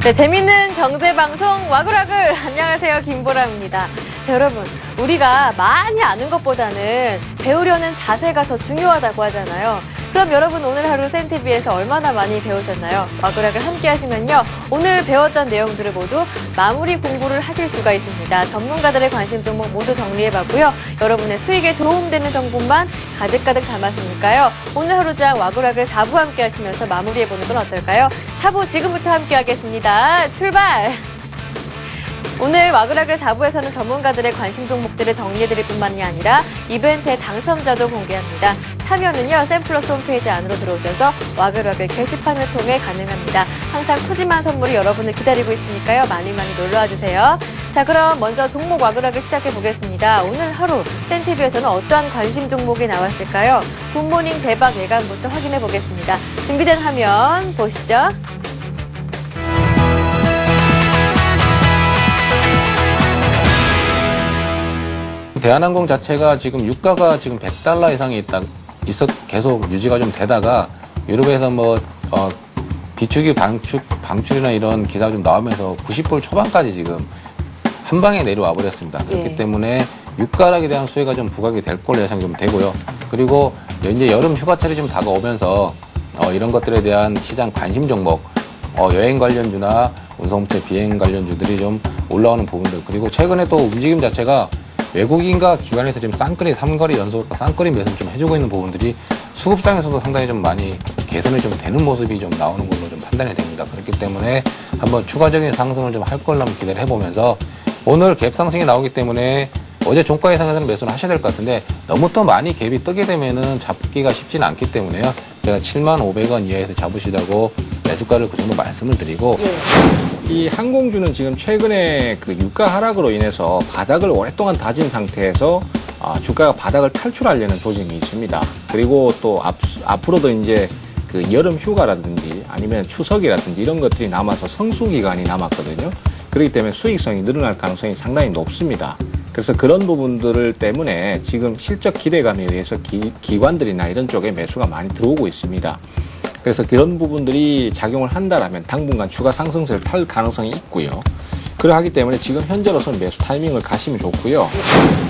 네, 재밌는 경제방송 와글와글. 안녕하세요, 김보람입니다. 자, 여러분, 우리가 많이 아는 것보다는 배우려는 자세가 더 중요하다고 하잖아요. 그럼 여러분 오늘 하루 센TV에서 얼마나 많이 배우셨나요? 와글와글 함께 하시면요, 오늘 배웠던 내용들을 모두 마무리 공부를 하실 수가 있습니다. 전문가들의 관심 종목 모두 정리해봤고요. 여러분의 수익에 도움되는 정보만 가득가득 담았으니까요. 오늘 하루장 와글와글 4부 함께 하시면서 마무리해보는 건 어떨까요? 4부 지금부터 함께 하겠습니다. 출발! 오늘 와글와글 4부에서는 전문가들의 관심 종목들을 정리해드릴 뿐만이 아니라 이벤트의 당첨자도 공개합니다. 참여는요, 샘플러스 홈페이지 안으로 들어오셔서 와글와글 게시판을 통해 가능합니다. 항상 푸짐한 선물이 여러분을 기다리고 있으니까요. 많이 놀러와주세요. 자, 그럼 먼저 종목 와글와글 시작해보겠습니다. 오늘 하루 센TV에서는 어떠한 관심 종목이 나왔을까요? 굿모닝 대박 예감부터 확인해보겠습니다. 준비된 화면 보시죠. 대한항공 자체가 지금 유가가 지금 $100 이상이 계속 유지가 좀 되다가 유럽에서 비축이 방출이나 이런 기사가 좀 나오면서 90불 초반까지 지금 한 방에 내려와 버렸습니다. 그렇기 때문에 유가락에 대한 수혜가 좀 부각이 될 걸로 예상이 좀 되고요. 그리고 이제 여름 휴가철이 좀 다가오면서 이런 것들에 대한 시장 관심 종목, 여행 관련주나 운송업체 비행 관련주들이 좀 올라오는 부분들, 그리고 최근에 또 움직임 자체가 외국인과 기관에서 지금 쌍끌이 3거리 연속 쌍끌이 매수를 좀 해주고 있는 부분들이 수급상에서도 상당히 좀 많이 개선이 좀 되는 모습이 좀 나오는 걸로 좀 판단이 됩니다. 그렇기 때문에 한번 추가적인 상승을 좀 할 걸로 한번 기대를 해보면서 오늘 갭 상승이 나오기 때문에 어제 종가 예상에서는 매수를 하셔야 될 것 같은데 너무 또 많이 갭이 뜨게 되면은 잡기가 쉽지는 않기 때문에요. 제가 75,000원 이하에서 잡으시라고 매수가를 그 정도 말씀을 드리고 이 항공주는 지금 최근에 그 유가 하락으로 인해서 바닥을 오랫동안 다진 상태에서 주가가 바닥을 탈출하려는 조짐이 있습니다. 그리고 또 앞으로도 이제 그 여름 휴가라든지 아니면 추석이라든지 이런 것들이 남아서 성수 기간이 남았거든요. 그렇기 때문에 수익성이 늘어날 가능성이 상당히 높습니다. 그래서 그런 부분들 때문에 지금 실적 기대감에 의해서 기관들이나 이런 쪽에 매수가 많이 들어오고 있습니다. 그래서 그런 부분들이 작용을 한다라면 당분간 주가 상승세를 탈 가능성이 있고요. 그러하기 때문에 지금 현재로서는 매수 타이밍을 가시면 좋고요.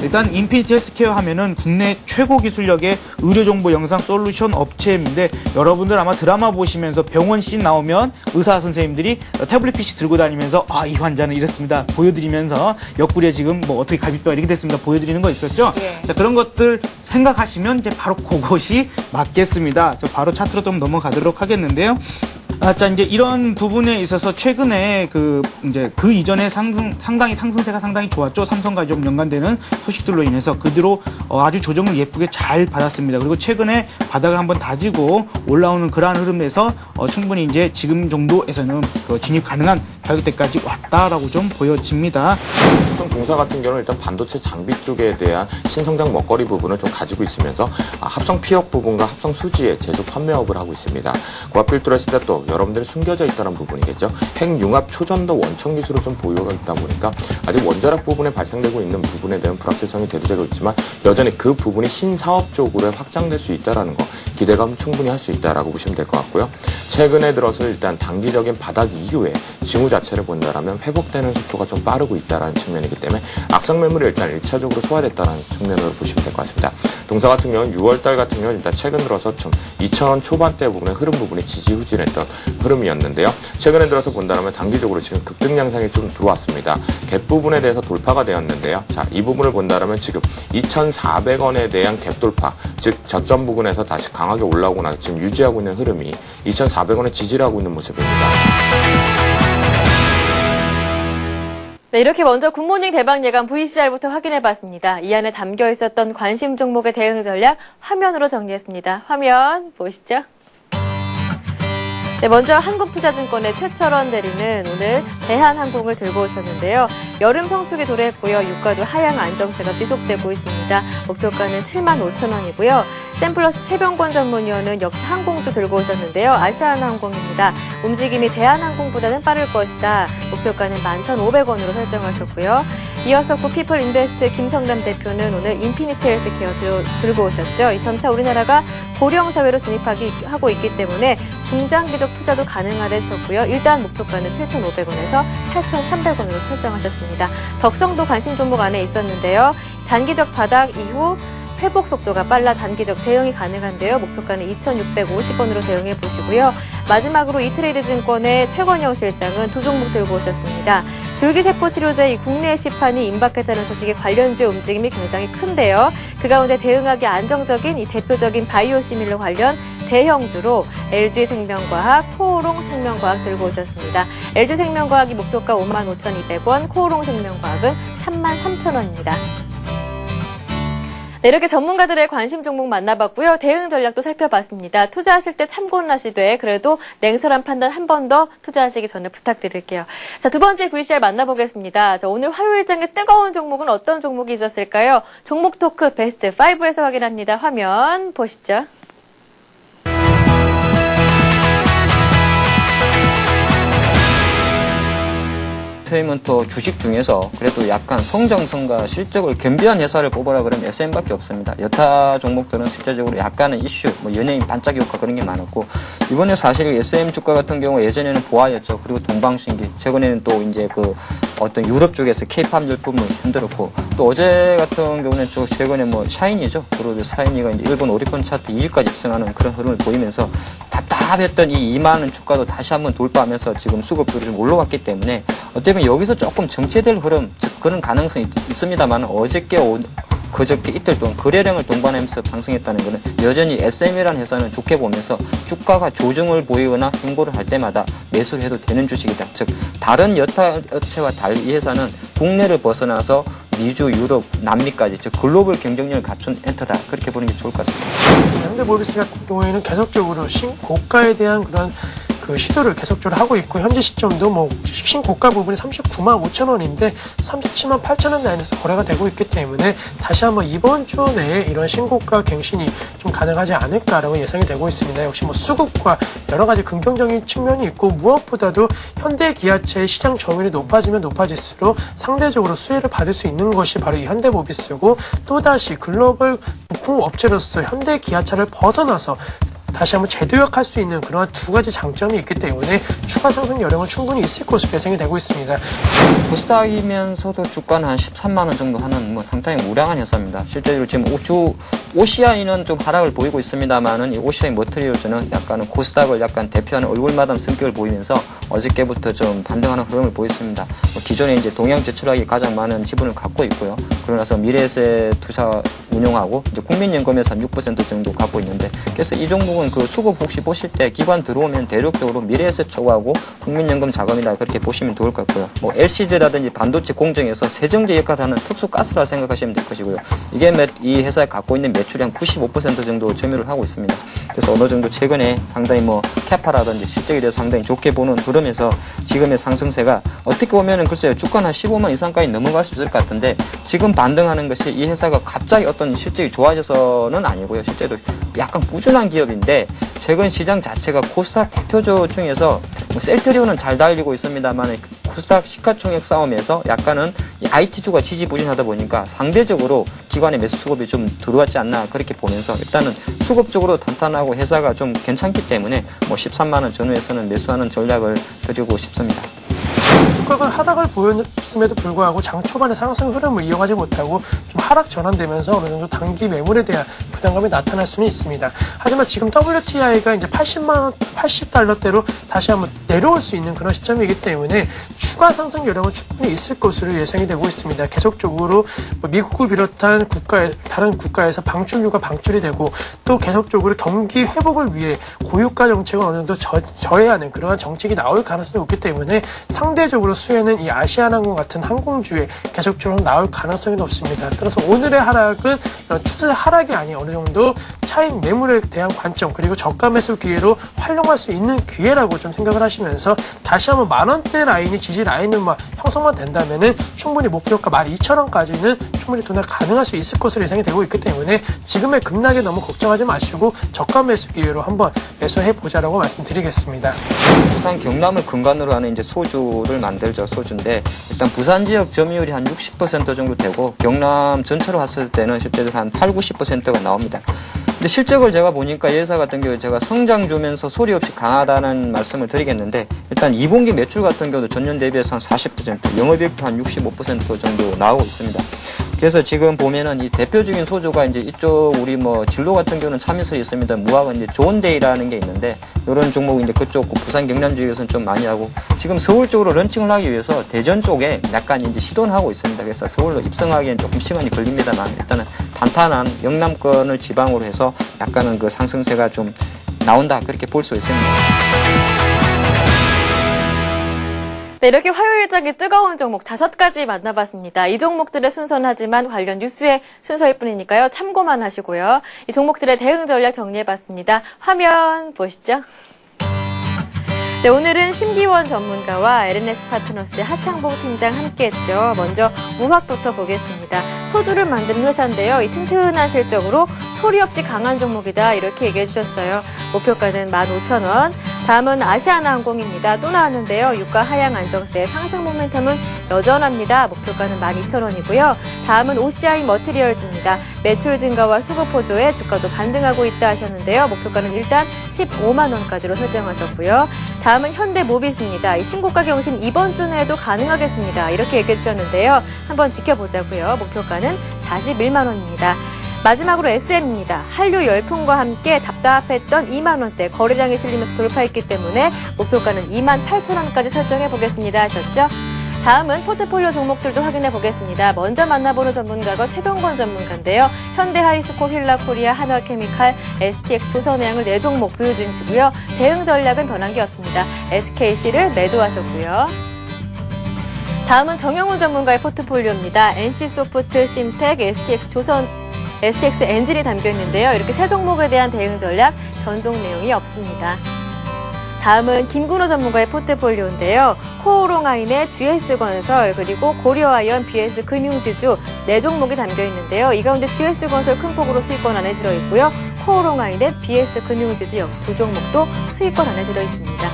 일단 인피니티 헬스케어 하면은 국내 최고 기술력의 의료정보 영상 솔루션 업체인데, 여러분들 아마 드라마 보시면서 병원 씬 나오면 의사 선생님들이 태블릿 PC 들고 다니면서 이 환자는 이렇습니다 보여드리면서 옆구리에 지금 어떻게 갈비뼈가 이렇게 됐습니다 보여드리는 거 있었죠? 자, 그런 것들 생각하시면 이제 바로 그것이 맞겠습니다. 저 바로 차트로 좀 넘어가도록 하겠는데요. 자, 이제 이런 부분에 있어서 최근에 그 이전에 상당히 상승세가 상당히 좋았죠. 삼성과 좀 연관되는 소식들로 인해서 그 뒤로 아주 조정을 예쁘게 잘 받았습니다. 그리고 최근에 바닥을 한번 다지고 올라오는 그러한 흐름에서 충분히 이제 지금 정도에서는 진입 가능한 가격대까지 왔다라고 좀 보여집니다. 삼성동사 같은 경우는 일단 반도체 장비 쪽에 대한 신성장 먹거리 부분을 좀 가지고 있으면서 합성 피혁 부분과 합성 수지의 제조 판매업을 하고 있습니다. 고압 필터를 했을 때 또 여러분들이 숨겨져 있다는 부분이겠죠. 핵융합 초전도 원천 기술을 좀 보유가 있다 보니까 아직 원자력 부분에 발생되고 있는 부분에 대한 불확실성이 대두되고 있지만 여전히 그 부분이 신사업 쪽으로 확장될 수 있다는 거 기대감 충분히 할 수 있다라고 보시면 될 것 같고요. 최근에 들어서 일단 단기적인 바닥 이후에 징후 자체를 본다라면 회복되는 속도가 좀 빠르고 있다라는 측면이기 때문에 악성 매물이 일단 1차적으로 소화됐다는 측면으로 보시면 될 것 같습니다. 동사 같은 경우는 6월달 같은 경우는 일단 최근 들어서 좀 2,000원 초반대 부분의 흐름 부분이 지지후진했던 흐름이었는데요. 최근에 들어서 본다면 단기적으로 지금 급등 양상이 좀 들어왔습니다. 갭 부분에 대해서 돌파가 되었는데요. 자, 이 부분을 본다면 지금 2,400원에 대한 갭 돌파, 즉 저점 부분에서 다시 강하게 올라오고 나서 지금 유지하고 있는 흐름이 2,400원에 지지를 하고 있는 모습입니다. 네, 이렇게 먼저 굿모닝 대박 예감 VCR부터 확인해봤습니다. 이 안에 담겨 있었던 관심 종목의 대응 전략 화면으로 정리했습니다. 화면 보시죠. 네, 먼저 한국투자증권의 최철원 대리는 오늘 대한항공을 들고 오셨는데요. 여름 성수기 도래했고요. 유가도 하향 안정세가 지속되고 있습니다. 목표가는 75,000원이고요. 샘플러스 최병권 전문위원은 역시 항공주 들고 오셨는데요. 아시아나항공입니다. 움직임이 대한항공보다는 빠를 것이다. 목표가는 11,500원으로 설정하셨고요. 이어서 피플 인베스트 김성남 대표는 오늘 인피니티 헬스케어 들고 오셨죠. 이 점차 우리나라가 고령 사회로 진입하고 있기 때문에 중장기적 투자도 가능하다 했었고요. 일단 목표가는 7,500원에서 8,300원으로 설정하셨습니다. 덕성도 관심 종목 안에 있었는데요. 단기적 바닥 이후 회복 속도가 빨라 단기적 대응이 가능한데요. 목표가는 2,650원으로 대응해 보시고요. 마지막으로 이트레이드 증권의 최건영 실장은 두 종목 들고 오셨습니다. 줄기세포 치료제 이 국내 시판이 임박했다는 소식에 관련주의 움직임이 굉장히 큰데요. 그 가운데 대응하기 안정적인 이 대표적인 바이오시밀러 관련 대형주로 LG생명과학, 코오롱생명과학 들고 오셨습니다. LG생명과학이 목표가 55,200원, 코오롱생명과학은 33,000원입니다. 네, 이렇게 전문가들의 관심 종목 만나봤고요. 대응 전략도 살펴봤습니다. 투자하실 때 참고는 하시되 그래도 냉철한 판단 한 번 더 투자하시기 전에 부탁드릴게요. 자, 두 번째 VCR 만나보겠습니다. 자, 오늘 화요일장의 뜨거운 종목은 어떤 종목이 있었을까요? 종목 토크 베스트 5에서 확인합니다. 화면 보시죠. 엔터테인먼트 주식 중에서 그래도 약간 성장성과 실적을 겸비한 회사를 뽑으라 그러면 SM밖에 없습니다. 여타 종목들은 실제적으로 약간의 이슈, 연예인 반짝 효과 그런 게 많았고, 이번에 사실 SM 주가 같은 경우 예전에는 보아였죠. 그리고 동방신기, 최근에는 또 이제 어떤 유럽 쪽에서 K-팝 열풍을 흔들었고, 또 어제 같은 경우는 최근에 샤이니죠. 그리고 샤이니가 이제 일본 오리콘 차트 2위까지 입성하는 그런 흐름을 보이면서 답답했던 이 2만 원 주가도 다시 한번 돌파하면서 지금 수급들이 좀 올라왔기 때문에 어떻게 보면 여기서 조금 정체될 흐름, 즉 그런 가능성이 있습니다만 그저께 이틀 동안 거래량을 동반하면서 상승했다는 것은 여전히 SM이라는 회사는 좋게 보면서 주가가 조정을 보이거나 횡보를 할 때마다 매수를 해도 되는 주식이다. 즉 다른 여타 업체와 달리 이 회사는 국내를 벗어나서 미주, 유럽, 남미까지 즉 글로벌 경쟁력을 갖춘 엔터다. 그렇게 보는 게 좋을 것 같습니다. 현대모비스 같은 경우에는 계속적으로 신고가에 대한 그런 시도를 계속적으로 하고 있고, 현재 시점도 신고가 부분이 39만 5천 원인데 37만 8천 원 라인에서 거래가 되고 있기 때문에 다시 한번 이번 주 내에 이런 신고가 갱신이 좀 가능하지 않을까라고 예상이 되고 있습니다. 역시 수급과 여러 가지 긍정적인 측면이 있고, 무엇보다도 현대 기아차의 시장 점유율이 높아지면 높아질수록 상대적으로 수혜를 받을 수 있는 것이 바로 이 현대모비스고, 또다시 글로벌 부품 업체로서 현대 기아차를 벗어나서 다시 한번 재도약할 수 있는 그런 두 가지 장점이 있기 때문에 추가 상승 여력은 충분히 있을 것으로 예상이 되고 있습니다. 코스닥이면서도 주가는 한 13만 원 정도 하는 상당히 우량한 회사입니다. 실제로 지금 OCI는 좀 하락을 보이고 있습니다만은 이 OCI 머티리얼즈는 약간은 코스닥을 약간 대표하는 얼굴마담 성격을 보이면서 어저께부터 좀 반등하는 흐름을 보였습니다. 기존에 이제 동양제철학이 가장 많은 지분을 갖고 있고요. 그러고 나서 미래에셋 투자 운용하고 이제 국민연금에서 6% 정도 갖고 있는데, 그래서 이 종목은 수급 혹시 보실 때 기관 들어오면 대륙적으로 미래에셋 쪽하고 국민연금 자금이다 그렇게 보시면 좋을 것 같고요. LCD라든지 반도체 공정에서 세정제 역할을 하는 특수 가스라 생각하시면 될 것이고요. 이게 이 회사에 갖고 있는 매출이 한 95% 정도 점유를 하고 있습니다. 그래서 어느 정도 최근에 상당히 캐파라든지 실적에 대해서 상당히 좋게 보는 흐름에서 지금의 상승세가 어떻게 보면은 글쎄요, 주가는 한 15만 이상까지 넘어갈 수 있을 것 같은데, 지금 반등하는 것이 이 회사가 갑자기 어떤 실적이 좋아져서는 아니고요. 실제로 약간 꾸준한 기업인데, 최근 시장 자체가 코스닥 대표주 중에서 셀트리온은 잘 달리고 있습니다만 코스닥 시가총액 싸움에서 약간은 이 IT주가 지지부진하다 보니까 상대적으로 기관의 매수 수급이 좀 들어왔지 않나 그렇게 보면서 일단은 수급적으로 탄탄하고 회사가 좀 괜찮기 때문에 13만 원 전후에서는 매수하는 전략을 드리고 싶습니다. 주가가 하락을 보였음에도 불구하고 장 초반에 상승 흐름을 이어가지 못하고 좀 하락 전환되면서 어느 정도 단기 매물에 대한 부담감이 나타날 수는 있습니다. 하지만 지금 WTI가 이제 80달러대로 다시 한번 내려올 수 있는 그런 시점이기 때문에 추가 상승 여력은 충분히 있을 것으로 예상이 되고 있습니다. 계속적으로 미국을 비롯한 다른 국가에서 방출류가 방출이 되고, 또 계속적으로 경기 회복을 위해 고유가 정책을 어느 정도 저해하는 그러한 정책이 나올 가능성이 높기 때문에 상대적으로 수혜는 이 아시아나항공 같은 항공주에 계속적으로 나올 가능성이 높습니다. 따라서 오늘의 하락은 추세 하락이 아닌 어느 정도 차익 매물에 대한 관점 그리고 저가 매수 기회로 활용할 수 있는 기회라고 좀 생각을 하시면서 다시 한번 10,000원대 라인이 지지 라인을 형성만 된다면은 충분히 목표가 12,000원까지는 충분히 도달 가능할 수 있을 것으로 예상이 되고 있기 때문에 지금의 급락에 너무 걱정하지 마시고 저가 매수 기회로 한번 매수해 보자라고 말씀드리겠습니다. 부산 경남을 근간으로 하는 이제 소주를 만들죠. 소주인데 일단 부산 지역 점유율이 한 60% 정도 되고 경남 전체로 봤을 때는 실제로 한 8, 90%가 나옵니다. 근데 실적을 제가 보니까 이 회사 같은 경우에 제가 성장 주면서 소리 없이 강하다는 말씀을 드리겠는데 일단 2분기 매출 같은 경우도 전년 대비해서 한 40%, 영업이익도 한 65% 정도 나오고 있습니다. 그래서 지금 보면은 이 대표적인 소주가 이제 이쪽 우리 뭐 진로 같은 경우는 참이슬이 있습니다. 무화과 이제 좋은데이라는 게 있는데 이런 종목 이제 그쪽 부산 경남 지역에서는 좀 많이 하고 지금 서울 쪽으로 런칭을 하기 위해서 대전 쪽에 약간 이제 시도는 하고 있습니다. 그래서 서울로 입성하기엔 조금 시간이 걸립니다만 일단은 탄탄한 영남권을 지방으로 해서 약간은 그 상승세가 좀 나온다 그렇게 볼 수 있습니다. 네, 이렇게 화요일장이 뜨거운 종목 5가지 만나봤습니다. 이 종목들의 순서는 하지만 관련 뉴스의 순서일 뿐이니까요. 참고만 하시고요. 이 종목들의 대응 전략 정리해봤습니다. 화면 보시죠. 네, 오늘은 심기원 전문가와 LNS 파트너스의 하창봉 팀장 함께했죠. 먼저 무학부터 보겠습니다. 소주를 만드는 회사인데요. 이 튼튼한 실적으로 소리 없이 강한 종목이다 이렇게 얘기해 주셨어요. 목표가는 15,000원. 다음은 아시아나항공입니다. 또 나왔는데요. 유가 하향 안정세의 상승 모멘텀은 여전합니다. 목표가는 12,000원이고요. 다음은 OCI 머티리얼즈입니다. 매출 증가와 수급 호조에 주가도 반등하고 있다 하셨는데요. 목표가는 일단 15만 원까지로 설정하셨고요. 다음은 현대모비스입니다. 이 신고가 경신 이번 주 내에도 가능하겠습니다. 이렇게 얘기해 주셨는데요. 한번 지켜보자고요. 목표가는 41만 원입니다. 마지막으로 SM입니다. 한류 열풍과 함께 답답했던 2만 원대 거래량이 실리면서 돌파했기 때문에 목표가는 28,000원까지 설정해 보겠습니다 하셨죠? 다음은 포트폴리오 종목들도 확인해 보겠습니다. 먼저 만나보는 전문가가 최병권 전문가인데요. 현대하이스코, 힐라코리아, 한화케미칼, STX, 조선해양을 4종목 보유 중이시고요. 대응 전략은 변한 게 없습니다. SKC를 매도하셨고요. 다음은 정영훈 전문가의 포트폴리오입니다. NC소프트, 심텍, STX 엔진이 담겨 있는데요. 이렇게 세 종목에 대한 대응 전략 변동 내용이 없습니다. 다음은 김근호 전문가의 포트폴리오인데요. 코오롱아인의 GS건설 그리고 고려아연, BS금융지주 4종목이 담겨 있는데요. 이 가운데 GS건설 큰 폭으로 수익권 안에 들어있고요. 코오롱아인의 BS금융지주 역시 2종목도 수익권 안에 들어있습니다.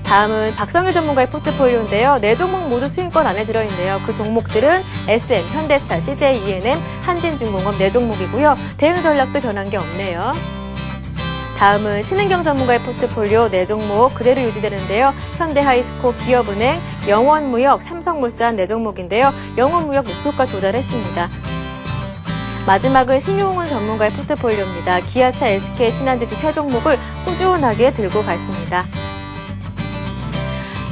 다음은 박성일 전문가의 포트폴리오인데요. 4종목 모두 수익권 안에 들어있는데요. 그 종목들은 SM, 현대차, CJ ENM, 한진중공업 4종목이고요. 대응 전략도 변한 게 없네요. 다음은 신은경 전문가의 포트폴리오 4종목 그대로 유지되는데요. 현대하이스코, 기업은행, 영원무역, 삼성물산 4종목인데요. 영원무역 목표가 도달했습니다. 마지막은 신용훈 전문가의 포트폴리오입니다. 기아차, SK, 신한지주 3종목을 꾸준하게 들고 가십니다.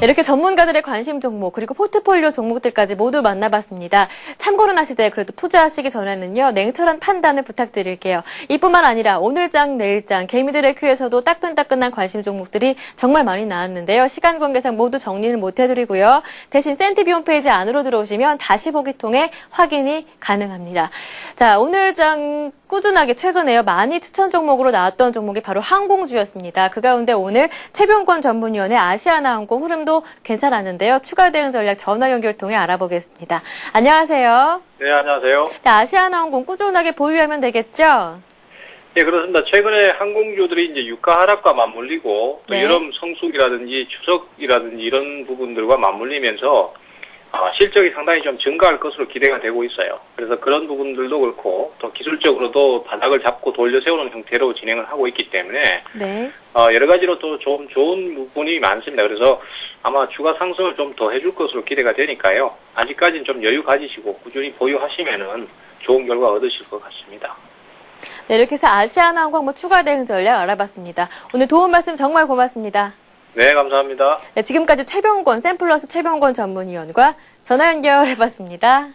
이렇게 전문가들의 관심 종목 그리고 포트폴리오 종목들까지 모두 만나봤습니다. 참고는 하시되 그래도 투자하시기 전에는요. 냉철한 판단을 부탁드릴게요. 이뿐만 아니라 오늘장 내일장 개미들의 큐에서도 따끈따끈한 관심 종목들이 정말 많이 나왔는데요. 시간 관계상 모두 정리는 못해드리고요. 대신 센티비 홈페이지 안으로 들어오시면 다시 보기 통해 확인이 가능합니다. 자, 오늘장 꾸준하게 최근에요. 많이 추천 종목으로 나왔던 종목이 바로 항공주였습니다. 그 가운데 오늘 최병권 전문위원의 아시아나항공 흐름도 괜찮았는데요. 추가 대응 전략 전화 연결 통해 알아보겠습니다. 안녕하세요. 네, 안녕하세요. 네, 아시아나항공 꾸준하게 보유하면 되겠죠? 네, 그렇습니다. 최근에 항공주들이 이제 유가 하락과 맞물리고 또 네. 여름 성수기라든지 추석이라든지 이런 부분들과 맞물리면서 실적이 상당히 좀 증가할 것으로 기대가 되고 있어요. 그래서 그런 부분들도 그렇고 또 기술적으로도 바닥을 잡고 돌려 세우는 형태로 진행을 하고 있기 때문에 네. 여러 가지로 또 좀 좋은 부분이 많습니다. 그래서 아마 주가 상승을 좀 더 해줄 것으로 기대가 되니까요. 아직까지는 좀 여유 가지시고 꾸준히 보유하시면은 좋은 결과 얻으실 것 같습니다. 네, 이렇게 해서 아시아나항공 추가 대응 전략 알아봤습니다. 오늘 도움 말씀 정말 고맙습니다. 네, 감사합니다. 네, 지금까지 최병권, 샘플러스 최병권 전문위원과 전화 연결해봤습니다.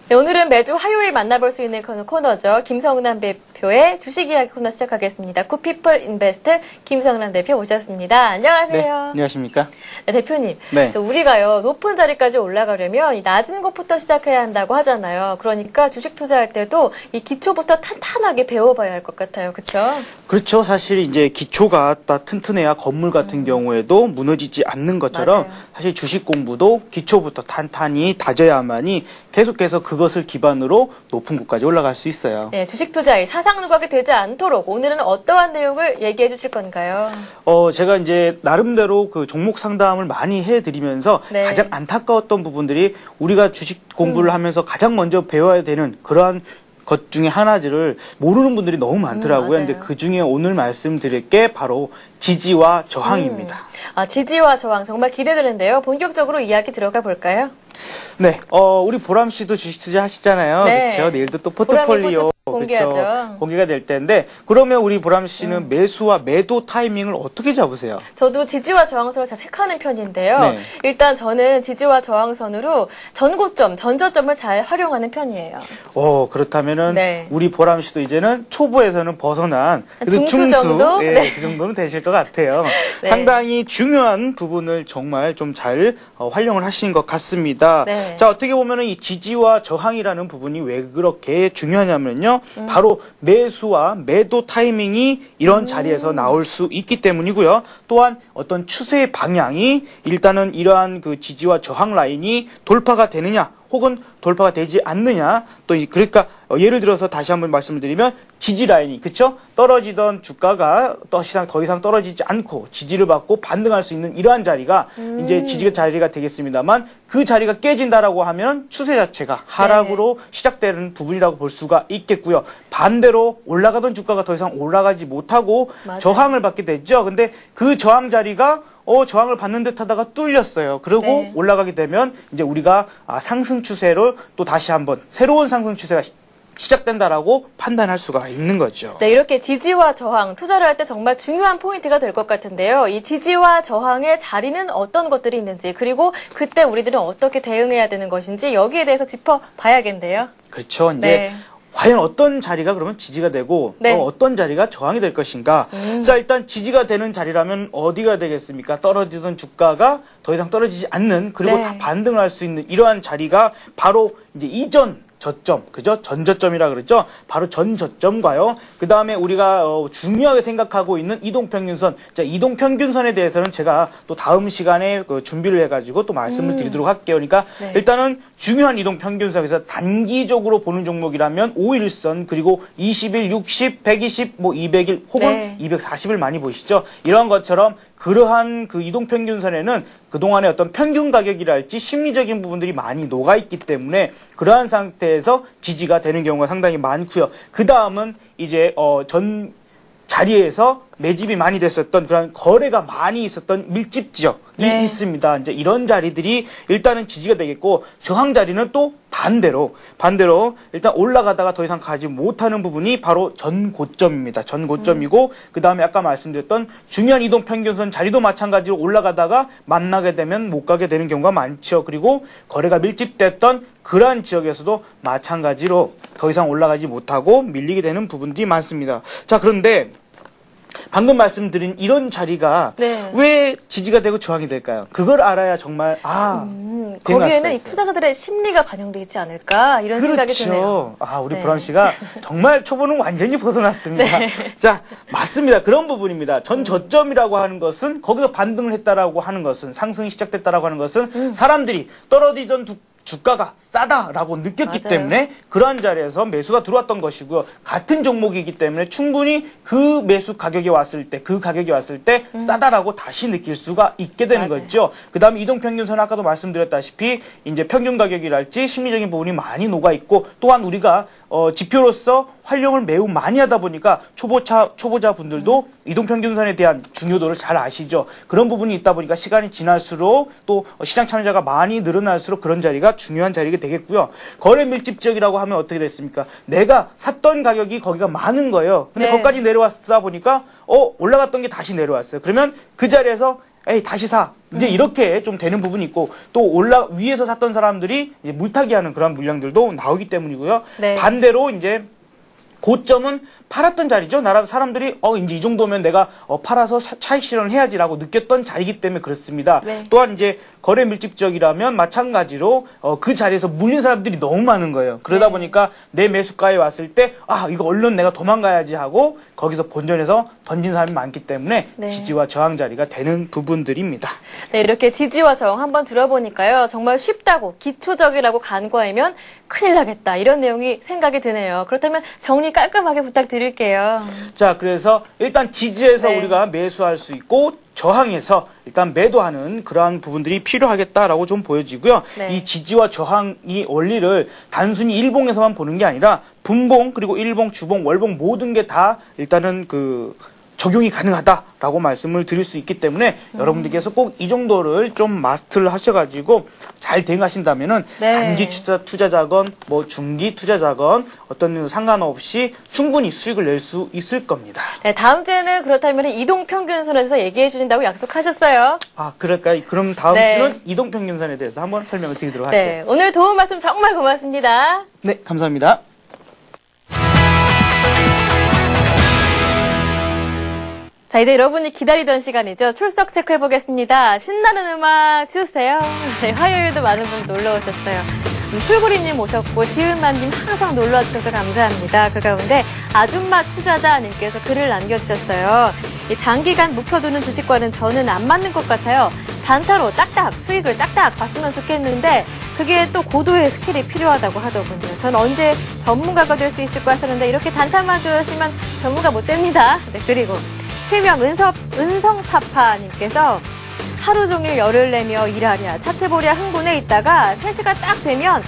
네, 오늘은 매주 화요일 만나볼 수 있는 코너죠. 김성남 대표의 주식 이야기 코너 시작하겠습니다. 굿피플 인베스트 김성남 대표 오셨습니다. 안녕하세요. 네, 안녕하십니까? 네, 대표님. 네. 우리가요, 높은 자리까지 올라가려면 이 낮은 곳부터 시작해야 한다고 하잖아요. 그러니까 주식 투자할 때도 이 기초부터 탄탄하게 배워봐야 할 것 같아요. 그렇죠? 그렇죠. 사실 이제 기초가 딱 튼튼해야 건물 같은 경우에도 무너지지 않는 것처럼 맞아요. 사실 주식 공부도 기초부터 탄탄히 다져야만이 계속해서 그것을 기반으로 높은 곳까지 올라갈 수 있어요. 네, 주식 투자에 사상 누각이 되지 않도록 오늘은 어떠한 내용을 얘기해 주실 건가요? 제가 이제 나름대로 그 종목 상담을 많이 해드리면서 네. 가장 안타까웠던 부분들이 우리가 주식 공부를 하면서 가장 먼저 배워야 되는 그러한 것 중에 하나들을 모르는 분들이 너무 많더라고요. 맞아요. 근데 그 중에 오늘 말씀드릴 게 바로 지지와 저항입니다. 아, 지지와 저항 정말 기대되는데요. 본격적으로 이야기 들어가 볼까요? 네, 우리 보람 씨도 주식 투자 하시잖아요. 네. 그렇죠. 내일도 또 보람이 포트폴리오 공개하죠. 그렇죠. 공개가 될 텐데 그러면 우리 보람 씨는 매수와 매도 타이밍을 어떻게 잡으세요? 저도 지지와 저항선을 잘 체크하는 편인데요. 네. 일단 저는 지지와 저항선으로 전고점, 전저점을 잘 활용하는 편이에요. 그렇다면은 네. 우리 보람 씨도 이제는 초보에서는 벗어난 그래도 중수 정도? 네, 네. 그 정도는 되실 것 같아요. 네. 상당히 중요한 부분을 정말 좀 잘 활용을 하신 것 같습니다. 네. 자, 어떻게 보면은 이 지지와 저항이라는 부분이 왜 그렇게 중요하냐면요. 바로 매수와 매도 타이밍이 이런 자리에서 나올 수 있기 때문이고요. 또한 어떤 추세의 방향이 일단은 이러한 그 지지와 저항 라인이 돌파가 되느냐 혹은 돌파가 되지 않느냐 또 그러니까 예를 들어서 다시 한번 말씀을 드리면 지지 라인이 그쵸 떨어지던 주가가 더 이상 떨어지지 않고 지지를 받고 반등할 수 있는 이러한 자리가 이제 지지가 자리가 되겠습니다만 그 자리가 깨진다라고 하면 추세 자체가 하락으로 시작되는 부분이라고 볼 수가 있겠고요. 반대로 올라가던 주가가 더 이상 올라가지 못하고 맞아요. 저항을 받게 되죠. 근데 그 저항 자리가 저항을 받는 듯 하다가 뚫렸어요. 그리고 네. 올라가게 되면 이제 우리가 상승 추세를 또 다시 한번 새로운 상승 추세가 시작된다라고 판단할 수가 있는 거죠. 네, 이렇게 지지와 저항, 투자를 할 때 정말 중요한 포인트가 될 것 같은데요. 이 지지와 저항의 자리는 어떤 것들이 있는지, 그리고 그때 우리들은 어떻게 대응해야 되는 것인지 여기에 대해서 짚어봐야겠는데요. 그렇죠. 이제 네. 과연 어떤 자리가 그러면 지지가 되고 네. 또 어떤 자리가 저항이 될 것인가. 자, 일단 지지가 되는 자리라면 어디가 되겠습니까? 떨어지던 주가가 더 이상 떨어지지 않는 그리고 네. 다 반등을 할 수 있는 이러한 자리가 바로 이제 이전 저점, 그죠? 전저점이라 그랬죠? 바로 전저점과요. 그 다음에 우리가 중요하게 생각하고 있는 이동평균선. 자, 이동평균선에 대해서는 제가 또 다음 시간에 준비를 해가지고 또 말씀을 드리도록 할게요. 그러니까 네. 일단은 중요한 이동평균선에서 단기적으로 보는 종목이라면 5일선, 그리고 20일, 60, 120, 200일, 혹은 네. 240을 많이 보시죠? 이런 것처럼 그러한 그 이동평균선에는 그동안의 어떤 평균 가격이랄지 심리적인 부분들이 많이 녹아있기 때문에 그러한 상태에서 지지가 되는 경우가 상당히 많고요. 그 다음은 이제 전 자리에서 매집이 많이 됐었던 그런 거래가 많이 있었던 밀집 지역이 네. 있습니다. 이제 이런 자리들이 일단은 지지가 되겠고 저항 자리는 또 반대로 일단 올라가다가 더 이상 가지 못하는 부분이 바로 전고점입니다. 전고점이고 그 다음에 아까 말씀드렸던 중요한 이동평균선 자리도 마찬가지로 올라가다가 만나게 되면 못 가게 되는 경우가 많죠. 그리고 거래가 밀집됐던 그러한 지역에서도 마찬가지로 더 이상 올라가지 못하고 밀리게 되는 부분들이 많습니다. 자, 그런데 방금 말씀드린 이런 자리가 네. 왜 지지가 되고 저항이 될까요? 그걸 알아야 정말 대응할 수가 거기에는 이 있어요. 투자자들의 심리가 반영되어 있지 않을까 이런 생각이 드네요. 그렇죠. 우리 네. 보람 씨가 정말 초보는 완전히 벗어났습니다. 네. 자, 맞습니다. 그런 부분입니다. 전 저점이라고 하는 것은 거기서 반등을 했다라고 하는 것은 상승이 시작됐다라고 하는 것은 사람들이 떨어지던 주가가 싸다라고 느꼈기 맞아요. 때문에 그러한 자리에서 매수가 들어왔던 것이고요. 같은 종목이기 때문에 충분히 그 매수 가격이 왔을 때, 그 가격이 왔을 때 싸다라고 다시 느낄 수가 있게 되는 맞아요. 거죠. 그 다음에 이동평균선 아까도 말씀드렸다시피 이제 평균 가격이랄지 심리적인 부분이 많이 녹아 있고 또한 우리가 지표로서 활용을 매우 많이 하다 보니까 초보자 분들도 이동평균선에 대한 중요도를 잘 아시죠. 그런 부분이 있다 보니까 시간이 지날수록 또 시장 참여자가 많이 늘어날수록 그런 자리가 중요한 자리가 되겠고요. 거래 밀집 지역이라고 하면 어떻게 됐습니까? 내가 샀던 가격이 거기가 많은 거예요. 근데 네. 거기까지 내려왔다 보니까 올라갔던 게 다시 내려왔어요. 그러면 그 자리에서 에이 다시 사 이제 이렇게 좀 되는 부분이 있고 또 위에서 샀던 사람들이 이제 물타기하는 그런 물량들도 나오기 때문이고요. 네. 반대로 이제 고점은 팔았던 자리죠. 사람들이 이제 이 정도면 내가 팔아서 차익 실현을 해야지라고 느꼈던 자리이기 때문에 그렇습니다. 네. 또한 이제 거래 밀집 지역이라면 마찬가지로 그 자리에서 물린 사람들이 너무 많은 거예요. 그러다 네. 보니까 내 매수가에 왔을 때 이거 얼른 내가 도망가야지 하고 거기서 본전에서 던진 사람이 많기 때문에 네. 지지와 저항 자리가 되는 부분들입니다. 네, 이렇게 지지와 저항 한번 들어보니까요. 정말 쉽다고 기초적이라고 간과하면 큰일 나겠다. 이런 내용이 생각이 드네요. 그렇다면 정리 깔끔하게 부탁드릴게요. 자, 그래서 일단 지지에서 네. 우리가 매수할 수 있고 저항에서 일단 매도하는 그러한 부분들이 필요하겠다라고 좀 보여지고요. 네. 이 지지와 저항이 원리를 단순히 일봉에서만 보는 게 아니라 분봉 그리고 일봉, 주봉, 월봉 모든 게 다 일단은 적용이 가능하다라고 말씀을 드릴 수 있기 때문에 여러분들께서 꼭 이 정도를 좀 마스터를 하셔가지고 잘 대응하신다면은 네. 단기 투자자건 중기 투자자건 어떤 상관없이 충분히 수익을 낼 수 있을 겁니다. 네, 다음 주에는 그렇다면 이동평균선에서 얘기해 주신다고 약속하셨어요. 그럴까요? 그럼 다음 네. 주는 이동평균선에 대해서 한번 설명을 드리도록 할게요. 네, 오늘 도움 말씀 정말 고맙습니다. 네, 감사합니다. 자, 이제 여러분이 기다리던 시간이죠. 출석 체크해 보겠습니다. 신나는 음악 주세요. 네, 화요일도 많은 분들 놀러 오셨어요. 풀구리님 오셨고 지은맘님 항상 놀러 와주셔서 감사합니다. 그 가운데 아줌마 투자자님께서 글을 남겨주셨어요. 이 장기간 묵혀두는 주식과는 저는 안 맞는 것 같아요. 단타로 딱딱 수익을 딱딱 봤으면 좋겠는데 그게 또 고도의 스킬이 필요하다고 하더군요. 전 언제 전문가가 될 수 있을까 하셨는데 이렇게 단타만 들으시면 전문가 못 됩니다. 네, 그리고 필명 은성파파님께서 하루 종일 열을 내며 일하랴 차트 보랴 흥분해 있다가 3시가 딱 되면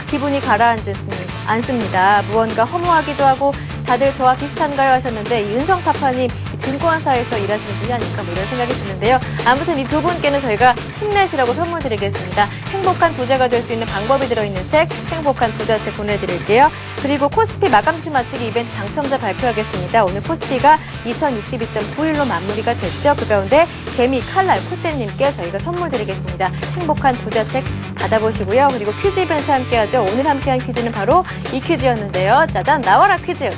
기분이 가라앉습니다. 무언가 허무하기도 하고 다들 저와 비슷한가요 하셨는데 이 은성파파님 증권사에서 일하시는 분이 아닐까 이런 생각이 드는데요. 아무튼 이 두 분께는 저희가 힘내시라고 선물 드리겠습니다. 행복한 부자가 될 수 있는 방법이 들어있는 책 행복한 부자책 보내드릴게요. 그리고 코스피 마감시 맞추기 이벤트 당첨자 발표하겠습니다. 오늘 코스피가 2062.91로 마무리가 됐죠. 그 가운데 개미 칼날 콧대님께 저희가 선물 드리겠습니다. 행복한 부자책 받아보시고요. 그리고 퀴즈 이벤트 함께하죠. 오늘 함께한 퀴즈는 바로 이 퀴즈였는데요. 짜잔 나와라 퀴즈.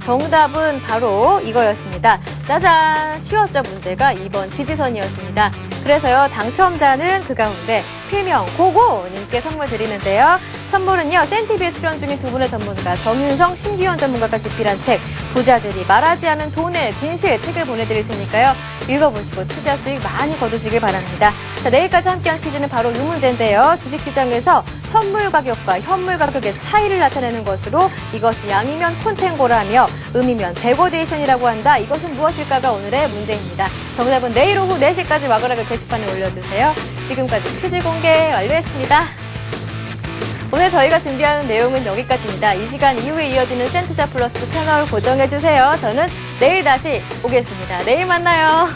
정답은 바로 이거였습니다. 짜잔! 쉬웠죠, 문제가 2번 지지선이었습니다. 그래서요, 당첨자는 그 가운데 필명 고고님께 선물 드리는데요. 선물은요, 센티비에 출연 중인 두 분의 전문가 정윤성, 신기현 전문가가 집필한 책 부자들이 말하지 않은 돈의 진실 책을 보내드릴 테니까요. 읽어보시고 투자 수익 많이 거두시길 바랍니다. 자, 내일까지 함께한 퀴즈는 바로 이 문제인데요. 주식시장에서 선물 가격과 현물 가격의 차이를 나타내는 것으로 이것이 양이면 콘텐고라며 음이면 데고데이션이라고 한다. 이것은 무엇일까가 오늘의 문제입니다. 정답은 내일 오후 4시까지 와그라글 게시판에 올려주세요. 지금까지 퀴즈 공개 완료했습니다. 오늘 저희가 준비하는 내용은 여기까지입니다. 이 시간 이후에 이어지는 센투자 플러스 채널 고정해주세요. 저는 내일 다시 오겠습니다. 내일 만나요.